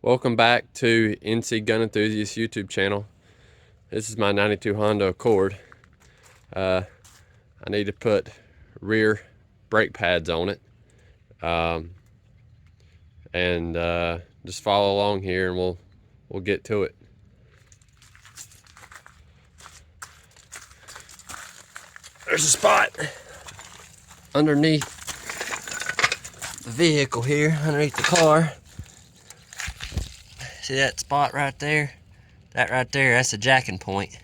Welcome back to NC Gun Enthusiast YouTube channel. This is my 92 Honda Accord. I need to put rear brake pads on it. Just follow along here and we'll get to it. There's a spot underneath the vehicle here, underneath the car. See that spot right there? That right there, that's a jacking point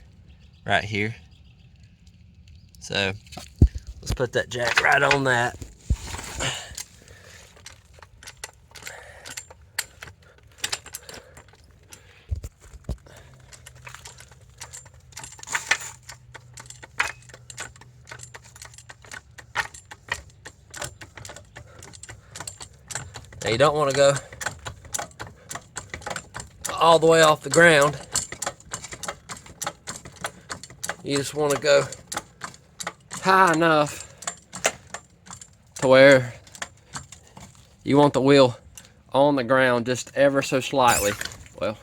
right here. So let's put that jack right on that. Now you don't want to go all the way off the ground. You just want to go high enough to where you want the wheel on the ground just ever so slightly. Well,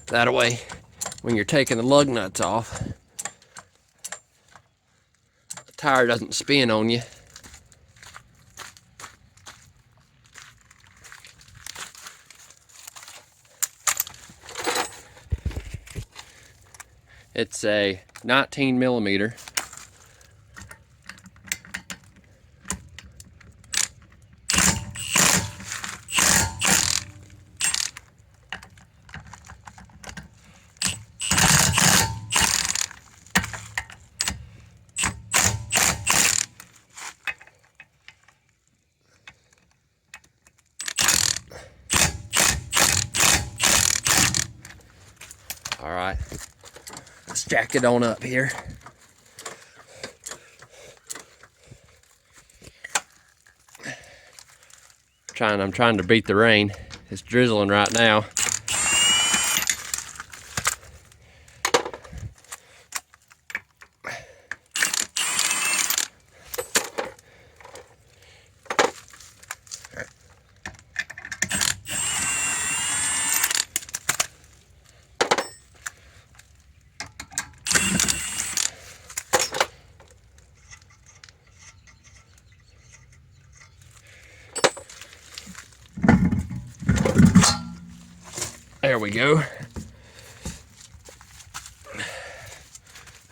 that way when you're taking the lug nuts off, the tire doesn't spin on you. It's a 19 millimeter. All right. Let's jack it on up here. I'm trying to beat the rain. It's drizzling right now. There we go.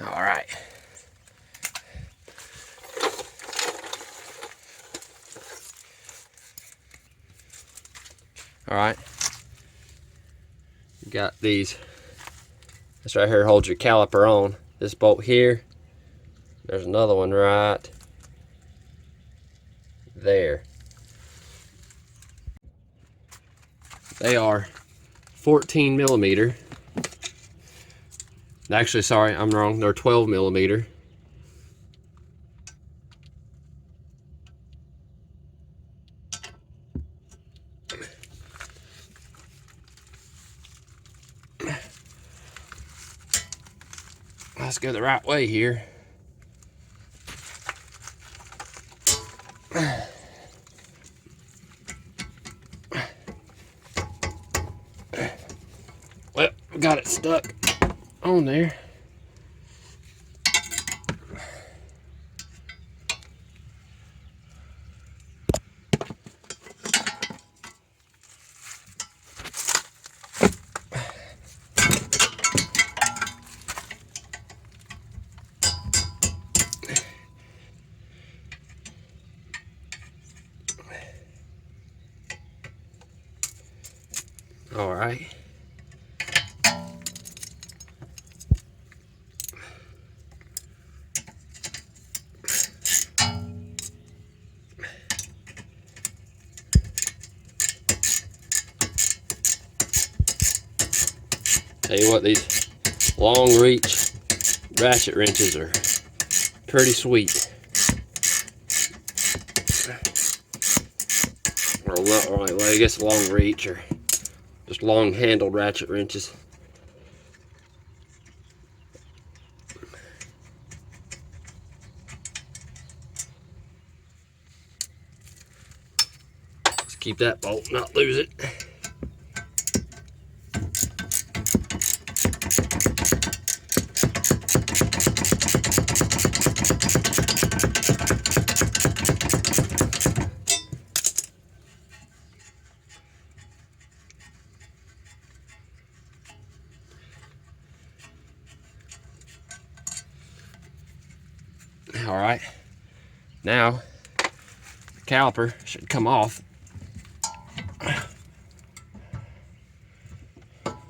All right. All right. You got these. This right here holds your caliper on. This bolt here. There's another one right there. They are 14 millimeter. Actually, sorry, I'm wrong. They're 12 millimeter. Let's go the right way here. Well, got it stuck on there. All right. Tell you what, these long reach ratchet wrenches are pretty sweet. Well, I guess long reach or just long handled ratchet wrenches. keep that bolt, not lose it. All right, now the caliper should come off.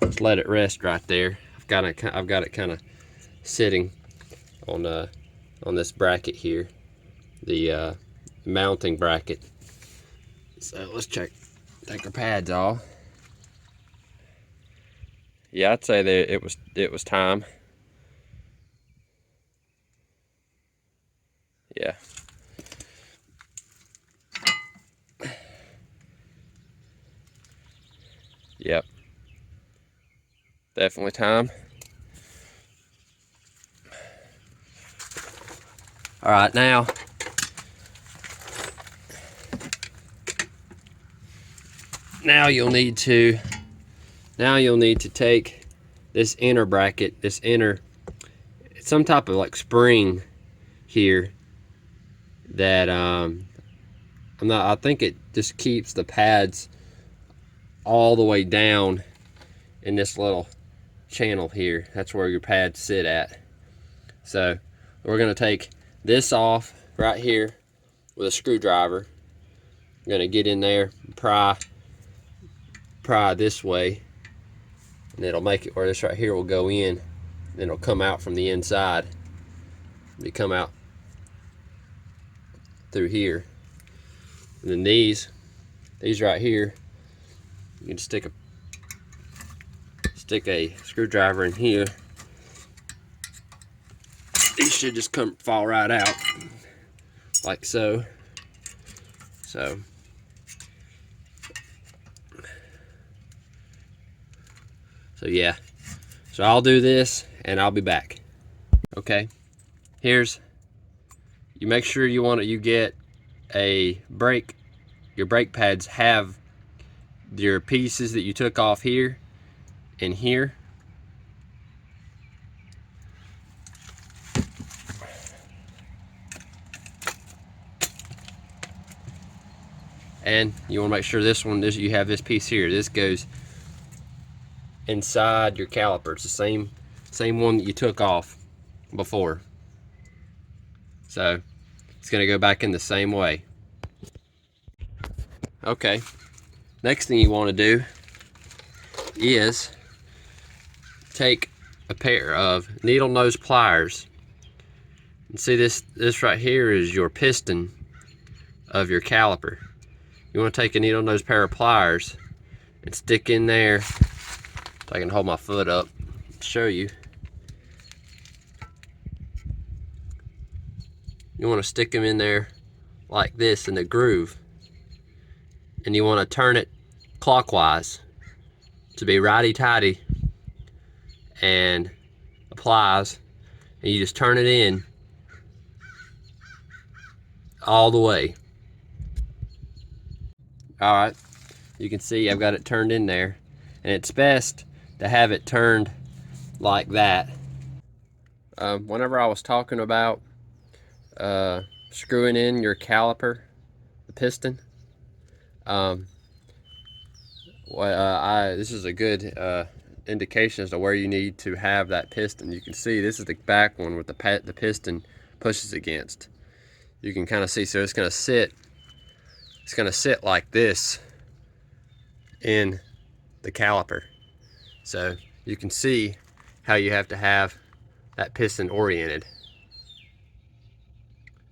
Just let it rest right there. I've got it kind of sitting on this bracket here, the mounting bracket. So let's take our pads off. Yeah, I'd say that it was time. Yeah. Yep. Definitely time. All right, now you'll need to take this inner bracket, it's some type of like spring here that I think it just keeps the pads all the way down in this little channel here. That's where your pads sit at. So we're gonna take this off right here with a screwdriver. I'm gonna get in there, pry this way, and it'll make it where this right here will go in, and it'll come out from the inside. It'll come out through here. And then these right here, you can stick a screwdriver in here. These should just fall right out like so. So yeah, so I'll do this and I'll be back. Okay, you make sure you get a brake. Your brake pads have your pieces that you took off here and here. And you want to make sure you have this piece here. This goes inside your caliper. It's the same one that you took off before. So it's going to go back in the same way. Okay, next thing you want to do is take a pair of needle nose pliers. And see this right here is your piston of your caliper. You want to take a needle nose pair of pliers and stick in there. So I can hold my foot up and show you. You want to stick them in there like this in the groove, and you want to turn it clockwise to be righty-tighty and applies, and you just turn it in all the way. All right, you can see I've got it turned in there, and it's best to have it turned like that. Whenever I was talking about screwing in your caliper, the piston, this is a good indication as to where you need to have that piston. You can see this is the back one with the piston pushes against. You can kind of see, so it's going to sit like this in the caliper. So you can see how you have to have that piston oriented.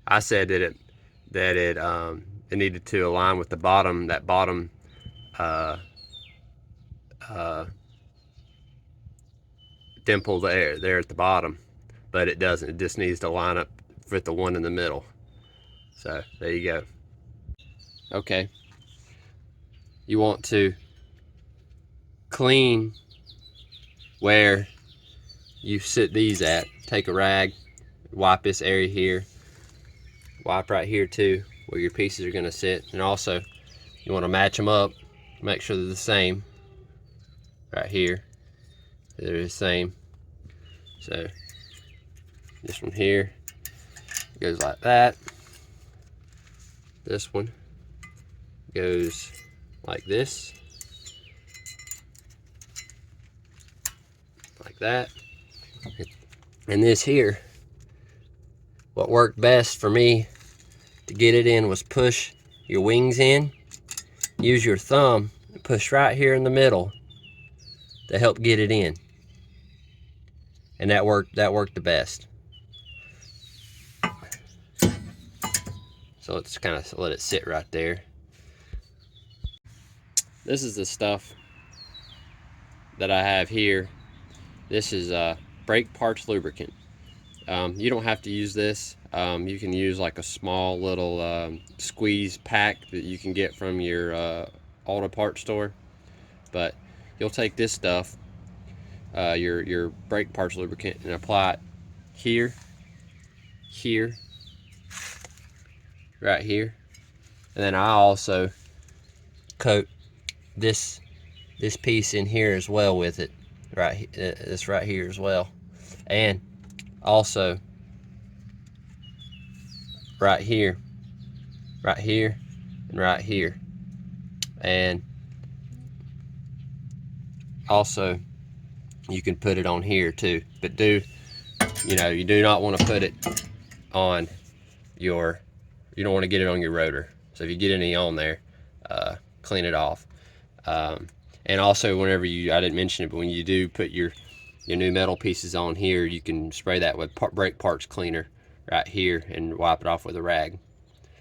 I said that it needed to align with the bottom, that bottom dimple there at the bottom, but it doesn't. It just needs to line up with the one in the middle. So there you go. Okay, you want to clean where you sit these at. Take a rag, wipe this area here, wipe right here too where your pieces are going to sit, and also You want to match them up, make sure they're the same. Right here, they're the same. So this one here goes like that. This one goes like this, like that. And this here, what worked best for me to get it in was push your wings in, use your thumb and push right here in the middle to help get it in. And that worked the best. So let's kind of let it sit right there. This is the stuff that I have here. This is brake parts lubricant. You don't have to use this. You can use like a small little squeeze pack that you can get from your auto parts store. But you'll take this stuff, your brake parts lubricant, and apply it here, here, right here. And then I also coat this piece in here as well with it, right, this right here as well, and also right here, right here, and right here. And also you can put it on here too, but you do not want to put it on your, you don't want to get it on your rotor. So if you get any on there, clean it off. And also whenever I didn't mention it, but when you do put your new metal pieces on here, you can spray that with brake parts cleaner right here and wipe it off with a rag.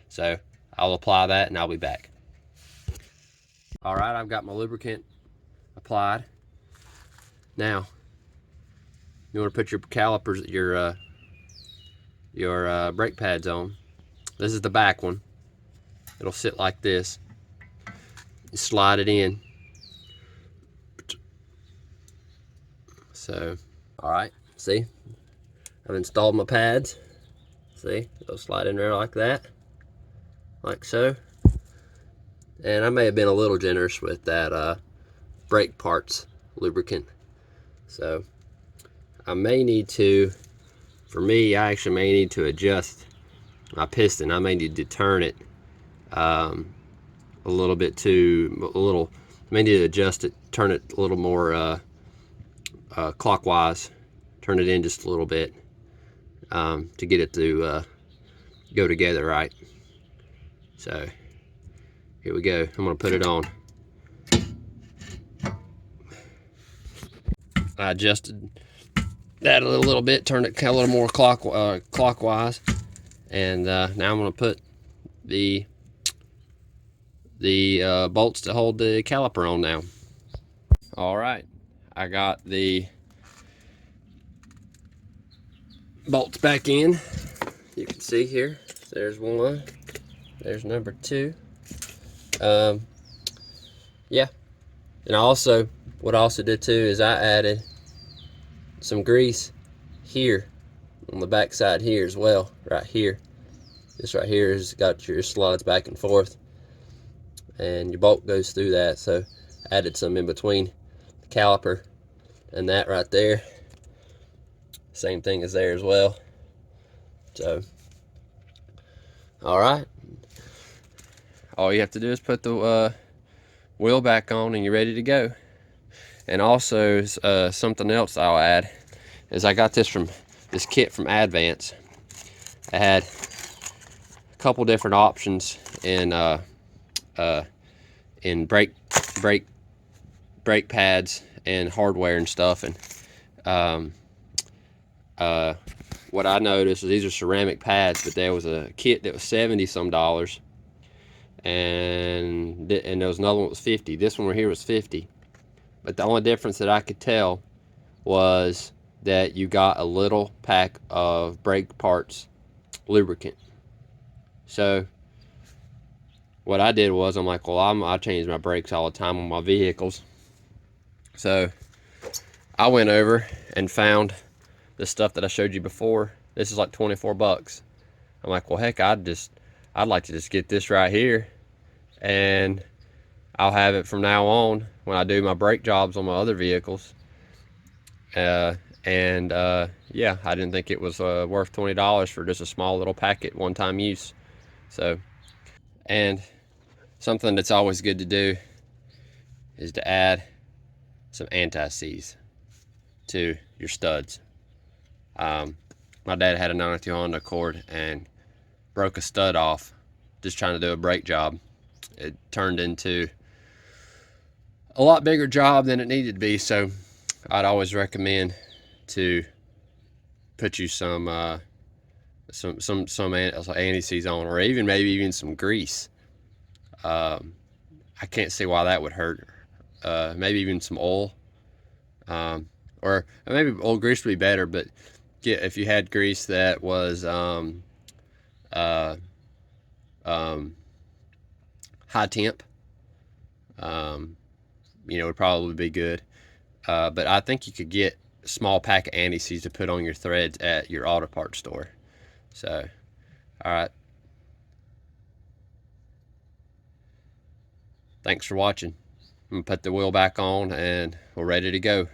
So I'll apply that and I'll be back. All right, I've got my lubricant applied. Now you want to put your calipers, your brake pads on. This is the back one. It'll sit like this. You slide it in. So, all right, see, I've installed my pads. See, they'll slide in there like that, like so. And I may have been a little generous with that brake parts lubricant. So I may need to, for me, I actually may need to adjust my piston. I may need to turn it a little bit may need to adjust it, turn it a little more clockwise, turn it in just a little bit to get it to go together right. So here we go. I'm gonna put it on. I adjusted that a little bit, turned it a little more clockwise, and now I'm gonna put the bolts to hold the caliper on now. All right, I got the bolts back in. You can see here, there's one, there's number two. Yeah, and also what I also did too is I added some grease here on the back side here as well, right here. This right here has got your slides back and forth, and your bolt goes through that. So added some in between the caliper and that right there. Same thing as there as well. So all right, all you have to do is put the wheel back on and you're ready to go. And also something else I'll add is I got this kit from Advance. I had a couple different options in brake pads and hardware and stuff. And what I noticed was these are ceramic pads, but there was a kit that was $70 some, and there was another one that was $50. This one right here was $50. But the only difference that I could tell was that you got a little pack of brake parts lubricant. So what I did was, I'm like, well, I change my brakes all the time on my vehicles. So I went over and found the stuff that I showed you before. This is like 24 bucks. I'm like, well, heck, I'd like to just get this right here and I'll have it from now on when I do my brake jobs on my other vehicles. Uh, and yeah, I didn't think it was worth $20 for just a small little packet, one-time use. So, and something that's always good to do is to add some anti-seize to your studs. My dad had a 92 Honda Accord and broke a stud off just trying to do a brake job. It turned into a lot bigger job than it needed to be, so I'd always recommend to put you some anti-seize on, or even maybe even some grease. I can't see why that would hurt. Maybe even some oil, or maybe oil grease would be better. But if you had grease that was uh, um, high temp, um, would probably be good. But I think you could get a small pack of anti-seize to put on your threads at your auto parts store. So, all right. Thanks for watching. I'm gonna put the wheel back on and we're ready to go.